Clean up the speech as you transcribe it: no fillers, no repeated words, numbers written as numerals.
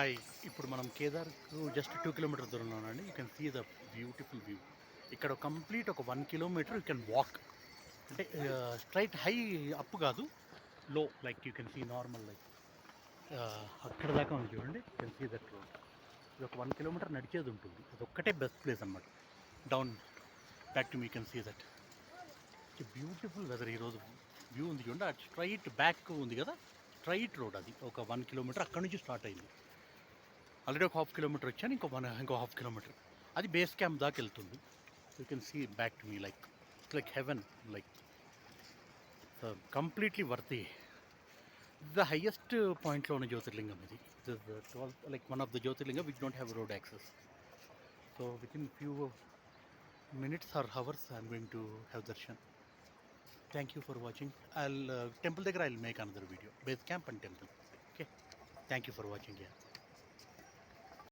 Hi, ఇప్పుడు మనం కేదార్కు just 2 kilometre దూరంలో ఉన్నామండి. You can see the beautiful view. ఇక్కడ కంప్లీట్ ఒక 1 కిలోమీటర్ యూ కెన్ వాక్. అంటే స్ట్రైట్ హై అప్ కాదు, low like you can see normal like అక్కడ దాకా ఉంది చూడండి. You can see that road. ఇది ఒక 1 కిలోమీటర్ నడిచేది ఉంటుంది. అది ఒక్కటే బెస్ట్ ప్లేస్ అనమాట. Down back to me can see that beautiful weather. ఈరోజు వ్యూ ఉంది చూడండి. అటు స్ట్రైట్ బ్యాక్ ఉంది కదా, స్ట్రైట్ రోడ్. అది ఒక 1 కిలోమీటర్ అక్కడ నుంచి స్టార్ట్ అయింది. ఆల్రెడీ ఒక హాఫ్ కిలోమీటర్ వచ్చాను, ఇంకో హాఫ్ కిలోమీటర్ అది బేస్ క్యాంప్ దాకా వెళ్తుంది. You can see back to me like heaven, like completely worthy. The highest పాయింట్లో ఉన్న జ్యోతిర్లింగం ఇది. Like one of the jyotirlingam which don't have road access. So within few minutes or hours I'm going to have darshan. Thank you for watching. Temple దగ్గర I will make another video, base camp and temple. Okay, thank you for watching.